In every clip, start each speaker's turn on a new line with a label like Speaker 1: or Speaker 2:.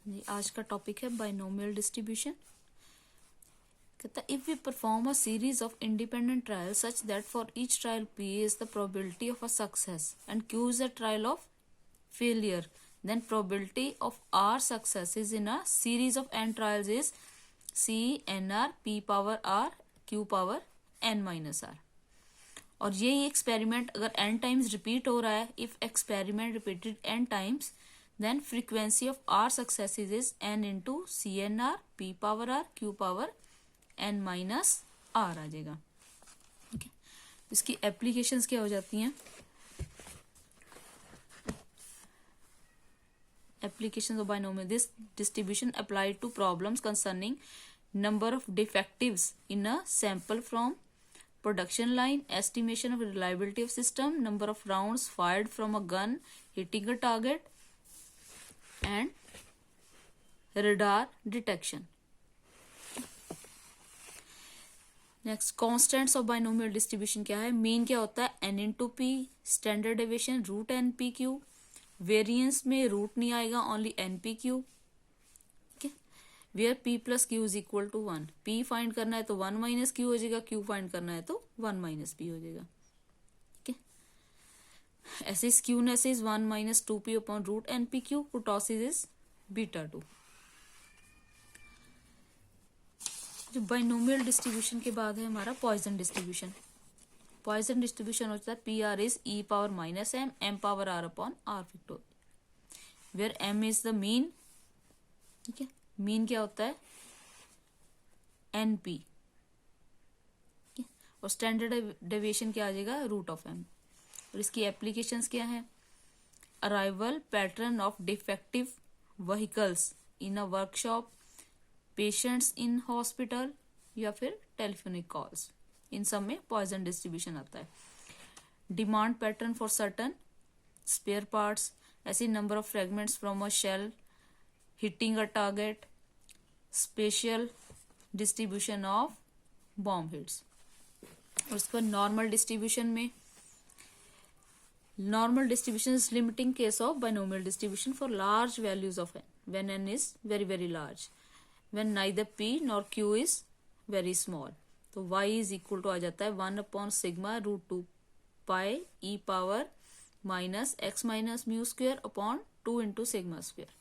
Speaker 1: जी आज का टॉपिक है बाइनोमियल डिस्ट्रीब्यूशन। कहता है if we perform a series of independent trial such that for each trial P is the probability of a success and Q is the trial of failure, then probability of R successes in a series of n trials is C nr P power R Q power n minus R। और यही experiment अगर n times repeat हो रहा है, if experiment repeated n times, then frequency of R successes is n into C n r P power R Q power n minus R आ जाएगा। ठीक है, इसकी एप्लीकेशंस क्या हो जाती हैं? Applications of binomial this distribution applied to problems concerning number of defectives in a sample from production line, estimation of reliability of system, number of rounds fired from a gun hitting a target, and radar detection. Next constants of binomial distribution क्या है? Mean क्या होता है? n into p, standard deviation root N P q, variance में root नहीं आएगा, only n P q. ठीक है, where p plus q is equal to 1। P find करना है तो 1 माइनस क्यू हो जाएगा, क्यू फाइंड करना है तो 1 माइनस पी हो जाएगा। ठीक है, ऐसे skewness is 1 minus 2p upon root N P Q, kurtosis is beta 2। जो बाइनोमियल डिस्ट्रीब्यूशन के बाद है हमारा पॉइजन डिस्ट्रीब्यूशन। पॉइजन डिस्ट्रीब्यूशन होता है p r is e power minus m, m power r upon r factorial, where m is the mean. ठीक है, mean क्या होता है? N p. और स्टैंडर्ड डेविएशन क्या आ जाएगा? Root of m. और इसकी एप्लीकेशंस क्या है? Arrival pattern of defective vehicles in a workshop, patients in hospital, या फिर टेलीफोनिक कॉल्स, इन सब में पॉइजन डिस्ट्रीब्यूशन आता है। Demand pattern for certain spare parts, ऐसी number of fragments from a shell hitting a target, special distribution of bomb hits. और उसके बाद नॉर्मल डिस्ट्रीब्यूशन में, normal distribution is limiting case of binomial distribution for large values of N, when N is very very large, when neither p nor q is very small। तो y is equal to आ जाता है 1 upon sigma root 2 pi ई power minus X minus mu square upon 2 into sigma square.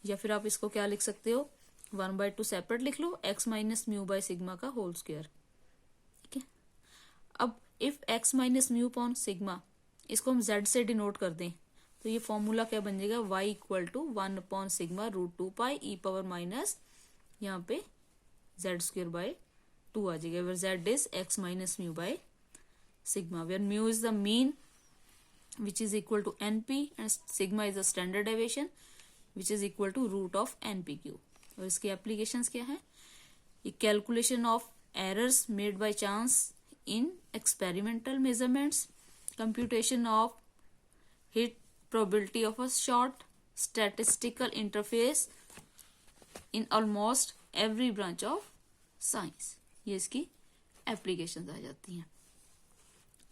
Speaker 1: या फिर आप इसको क्या लिख सकते हो? 1/2 सेपरेट लिख लो, X minus mu by sigma का होल स्क्वेयर। ठीक है, अब if X minus mu upon sigma, इसको हम z से डिनोट कर दें तो ये फॉर्मूला क्या बन जाएगा? y equal to 1 upon sigma root 2 pi E power minus यहाँ पे z स्क्वेयर बाय 2 आ जाएगा, where z is x minus mu by sigma, where mu is the mean which is equal to np and sigma is the standard deviation which is equal to root of npq। और इसकी applications क्या है? Calculation of errors made by chance in experimental measurements, computation of hit probability of a shot, statistical interface in almost every branch of science. ये इसकी application आ जाती हैं।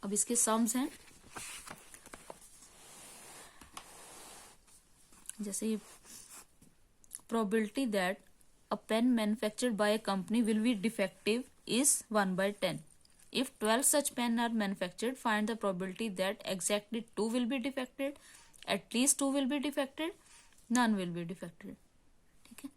Speaker 1: अब इसके सम्स हैं, जैसे ये probability that a pen manufactured by a company will be defective is 1/10। If 12 such pen are manufactured, find the probability that exactly 2 will be defected, at least 2 will be defected, none will be defected। ठीक है,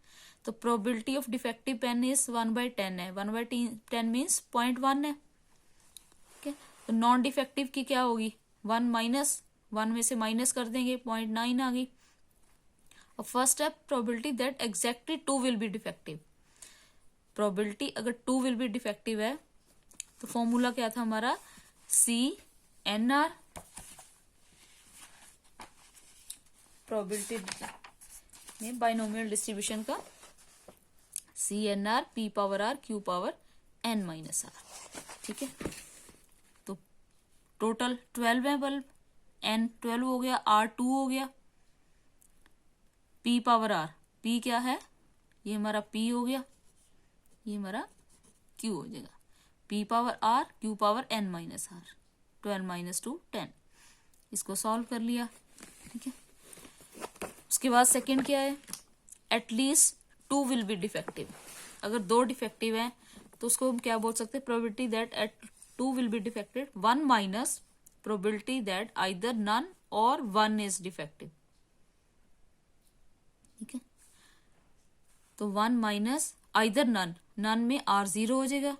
Speaker 1: तो probability of defective pen is 1/10 है, 1/10 means 0.1 है। ठीक है, तो non defective की क्या होगी? 1 माइनस 1 में से माइनस कर देंगे, 0.9 आ गई। और first step probability that exactly 2 will be defective. Probability अगर 2 विल बी डिफेक्टिव है तो फॉर्मूला क्या था हमारा? सी एन आर, प्रोबेबिलिटी में बाइनोमियल डिस्ट्रीब्यूशन का C n r p power r q power n minus r. ठीक है, तो टोटल 12 है बल्ब, एन 12 हो गया, आर 2 हो गया, पी पावर आर, पी क्या है? ये हमारा पी हो गया, ये हमारा क्यू हो जाएगा, p power r q power n minus r, 12 minus 2 10। इसको सॉल्व कर लिया। ठीक है, उसके बाद सेकंड क्या है? At least 2 will be defective. अगर 2 डिफेक्टिव है तो उसको हम क्या बोल सकते हैं, probability that at 2 will be defected 1 minus probability that either none or 1 is defective. ठीक है, तो 1 माइनस आइदर नन, नन में R 0 हो जाएगा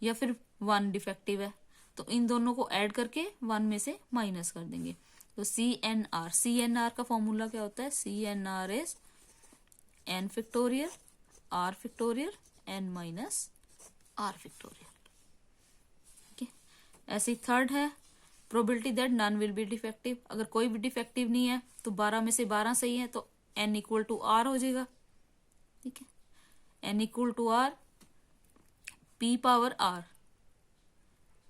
Speaker 1: या फिर 1 डिफेक्टिव है, तो इन दोनों को ऐड करके 1 में से माइनस कर देंगे। तो CNR का फॉर्मूला क्या होता है, CNR is n factorial R factorial n minus R factorial. ठीक है, ऐसे ही थर्ड है probability that none will be defective. अगर कोई भी डिफेक्टिव नहीं है तो 12 में से 12 सही है, तो n इक्वल टू R हो जाएगा। ठीक है, n equal to R P power R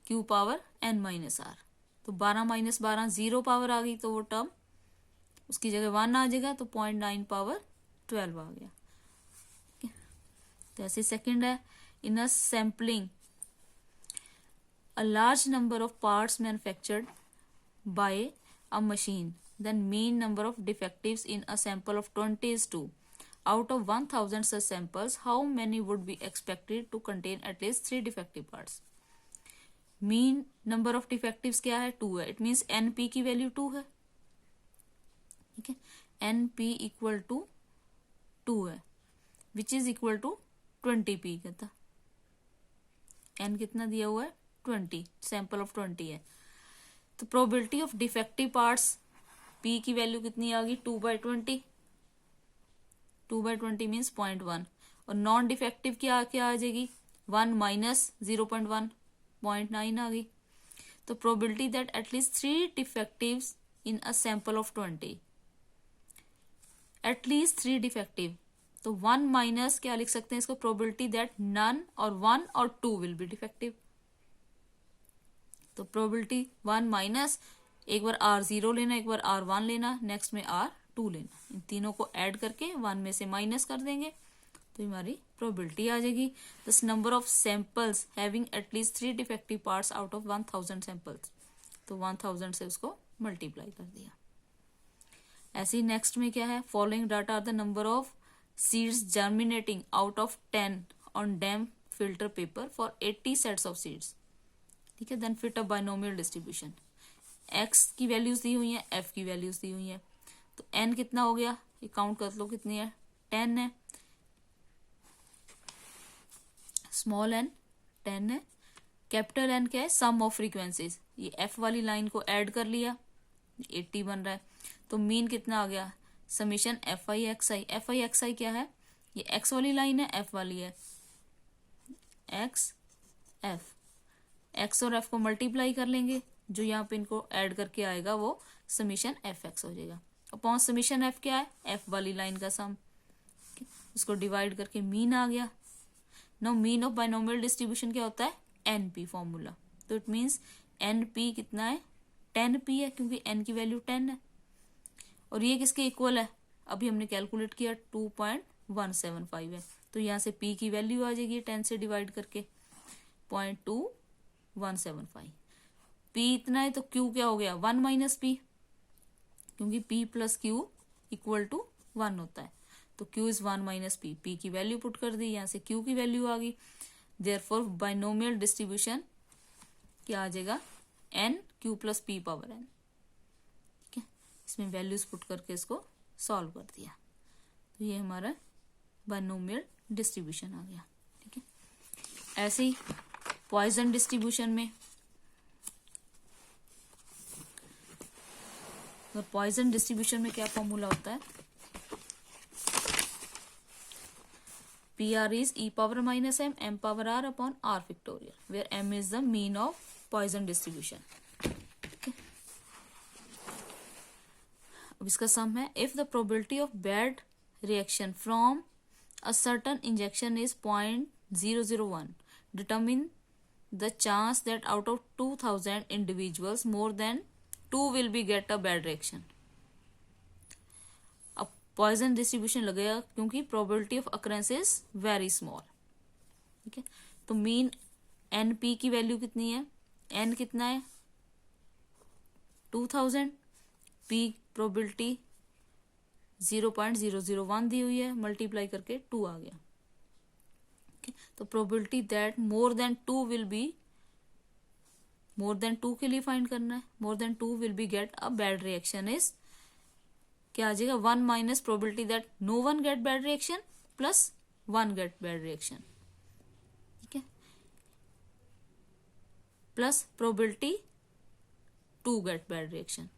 Speaker 1: Q power n minus R। तो 12 माइनस 12 0 पावर आ गई, तो वो टर्म उसकी जगह 1 आ जाएगा, तो 0.9 पावर 12 आ गया। तो ऐसे सेकंड है, in a sampling a large number of parts manufactured by a machine, then mean number of defectives in a sample of 20 is 2. Out of 1000 such samples, how many would be expected to contain at least 3 defective parts? Mean number of defectives क्या है, 2 है। It means NP की value 2 है। ठीक है, NP equal to 2 है, विच is equal to 20P कहता। N कितना दिया हुआ है, 20, सैंपल ऑफ 20 है। तो probability of defective parts P की वैल्यू कितनी आ गई, 2/20। 2/20 मीन्स 0.1, और नॉन डिफेक्टिव क्या आ जाएगी, 1 माइनस 0.1, 0.9 आ गई। तो probability that at least 3 डिफेक्टिव्स in a sample of 20, at least 3 defective, तो 1 माइनस क्या लिख सकते हैं इसको, प्रोबेबिलिटी दैट नन और 1 और 2 विल बी डिफेक्टिव। तो प्रोबेबिलिटी 1 माइनस, एक बार R 0 लेना, एक बार R 1 लेना, नेक्स्ट में R 2 लेना, इन तीनों को ऐड करके 1 में से माइनस कर देंगे, तो हमारी प्रोबेबिलिटी आ जाएगी। This number of samples having at least 3 defective parts out of 1000 samples, तो 1000 से उसको मल्टीप्लाई कर दिया। ऐसे ही नेक्स्ट में क्या है, following data are the number of seeds germinating out of 10 on damp filter paper for 80 sets of seeds. ठीक है, then fit a binomial distribution. x की वैल्यूज दी हुई है, f की वैल्यूज दी हुई है, तो n कितना हो गया, ये काउंट कर लो कितनी है, 10 है, स्मॉल n 10 है, कैपिटल N क्या है, सम ऑफ फ्रीक्वेंसीज, ये f वाली लाइन को ऐड कर लिया, 80 बन रहा है। तो मीन कितना आ गया, समीशन FI क्या है, ये x वाली लाइन है, f वाली है, x और f को मल्टीप्लाई कर लेंगे, जो यहाँ पे इनको ऐड करके आएगा वो समीशन FX हो जाएगा। अपॉन समीशन f क्या है, f वाली लाइन का सम, उसको डिवाइड करके मीन आ गया। Now mean of binomial distribution क्या होता है, NP फॉर्मूला। तो इट मीन्स NP कितना है, 10P है, क्योंकि n की वैल्यू 10 है, और ये किसके इक्वल है, अभी हमने कैलकुलेट किया 2.175 है, तो यहाँ से P की वैल्यू आ जाएगी 10 से डिवाइड करके 0.2175। P इतना है तो Q क्या हो गया, 1 माइनस P, क्योंकि P plus Q equal to 1 होता है, तो Q is 1 minus P। P की वैल्यू पुट कर दी, यहाँ से Q की वैल्यू आ गई। देयरफॉर बाइनोमियल डिस्ट्रीब्यूशन क्या आ जाएगा, N Q plus P power N। ठीक है, इसमें वैल्यूज पुट करके इसको सॉल्व कर दिया, तो ये हमारा बाइनोमियल डिस्ट्रीब्यूशन आ गया। ठीक है, ऐसे ही पॉइजन डिस्ट्रीब्यूशन में, तो पॉइजन डिस्ट्रीब्यूशन में क्या फॉर्मूला होता है, PR is e power minus m power r upon r factorial, where m is the mean of Poisson distribution. Okay. अब इसका सम है, if the probability of bad reaction from a certain injection is 0.001, determine the chance that out of 2000 individuals more than 2 will be get a bad reaction. अब Poisson distribution लगेगा क्योंकि probability of occurrence is very small. ठीक है, तो mean NP की value कितनी है, N कितना है 2000, P प्रोबेबिलिटी 0.001 दी हुई है, मल्टीप्लाई करके 2 आ गया। तो probability that more than 2 will be, more than 2 के लिए फाइंड करना है, more than 2 will be get a bad reaction is क्या आ जाएगा, 1 minus probability that no one get bad reaction plus 1 get bad reaction, ठीक है, plus probability 2 get bad reaction.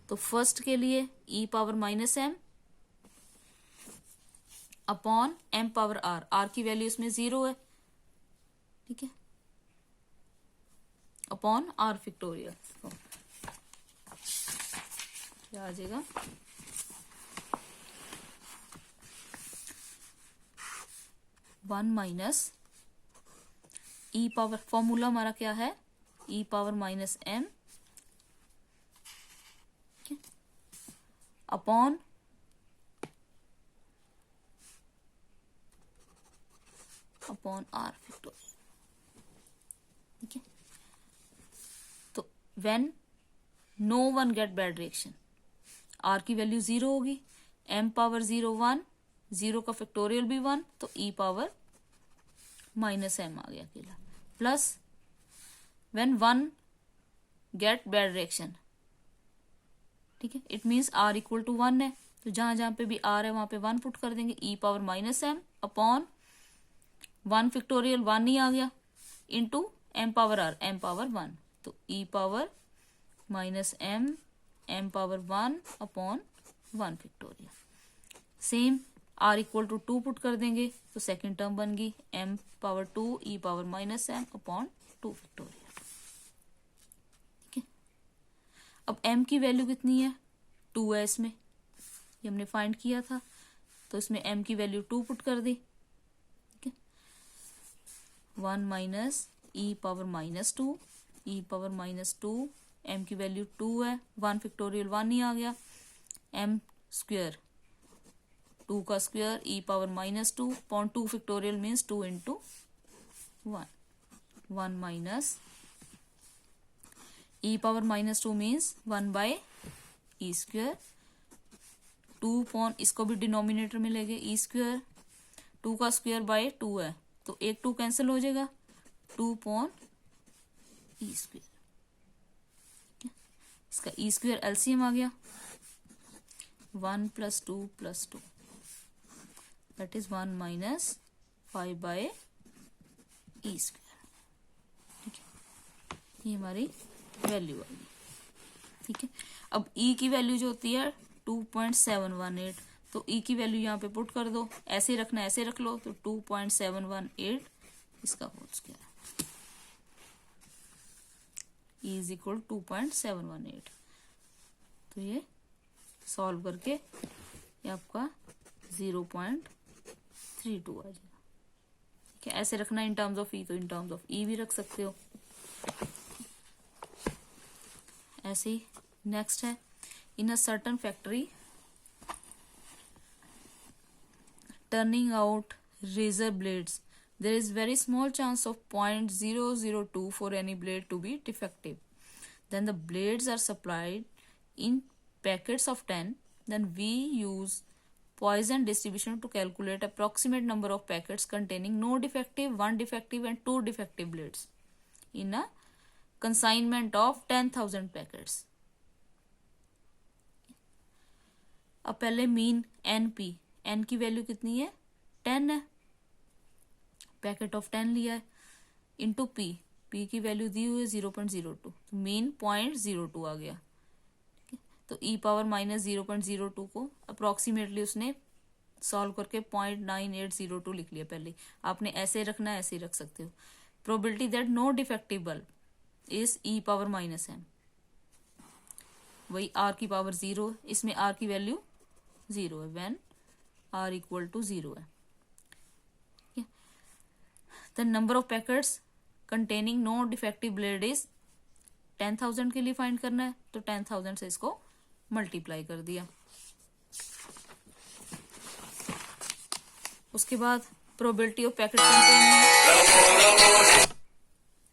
Speaker 1: तो फर्स्ट के लिए e power minus M upon m power r, r की वैल्यू इसमें 0 है, ठीक है, अपॉन r फैक्टोरियल। क्या आ जाएगा, one minus e power, formula हमारा क्या है, e power minus m upon r factorial, ठीक है। तो when no one get bad reaction, r की वैल्यू 0 होगी, m पावर 0 1, 0 का फैक्टोरियल भी 1, तो e पावर माइनस m आ गया अकेला, plus when 1 get bad reaction, ठीक है, it means r equal to 1 है, तो जहां जहां पे भी r है वहां पे 1 पुट कर देंगे, e power minus m upon 1 factorial 1 ही आ गया, into m power r, m power 1, तो e power minus m power 1 upon 1 factorial. Same r equal to 2 put कर देंगे, तो सेकेंड टर्म बन गई m power 2 e power minus m upon 2 factorial, ठीक है। अब m की वैल्यू कितनी है, 2 है इसमें, ये हमने फाइंड किया था, तो इसमें m की वैल्यू 2 पुट कर दी, ठीक है, 1 minus e power minus 2, e power minus 2, m की वैल्यू 2 है, 1 फैक्टोरियल 1 ही आ गया, m स्क्वेयर 2 का square e power minus 2 upon 2 factorial means 2 into 1, 1 minus e power minus 2 means 1 by E square, 2 upon, इसको भी डिनोमिनेटर में लेंगे ई स्क्वेयर, 2 का स्क्वेयर बाय 2 है, तो एक 2 कैंसिल हो जाएगा, 2 अपॉन ई स्क्वेयर, इसका ई स्क्वेयर एलसीएम आ गया, 1 plus 2 plus 2, that is 1 minus 5 by E square, ठीक है, ये हमारी वैल्यू आ गई, ठीक है। अब e की वैल्यू जो होती है 2.718, तो e की वैल्यू यहाँ पे पुट कर दो, ऐसे रखना ऐसे रख लो, तो 2.718 इसका whole square, e is equal 2.718, तो ये सॉल्व करके ये आपका 0.32 आ जाएगा, ठीक है। ऐसे रखना इन टर्म्स ऑफ e, तो इन टर्म्स ऑफ e भी रख सकते हो, ऐसे ही नेक्स्ट है, in a certain factory turning out razor blades, there is very small chance of 0.002 for any blade to be defective. Then the blades are supplied in packets of 10. Then we use Poisson distribution to calculate approximate number of packets containing no defective, 1 defective and 2 defective blades in a consignment of 10,000 packets. अब पहले mean NP, N की value कितनी है, 10 है, packet of 10 लिया है, into P, P की value दी हुई है 0.02, तो मीन 0.02 आ गया, ठीक है। तो e पावर माइनस 0.02 को अप्रोक्सीमेटली उसने सॉल्व करके 0.9802 लिख लिया, पहले आपने ऐसे रखना है, ऐसे ही रख सकते हो। Probability that no defective bulb is e power minus m, वही r की पावर 0, इसमें r की वैल्यू 0 है, व्हेन r इक्वल टू 0 है। The number of packets containing no defective blade is 10,000 के लिए फाइंड करना है, तो 10,000 से इसको मल्टीप्लाई कर दिया। उसके बाद प्रोबेबिलिटी ऑफ पैकेट कंटेनिंग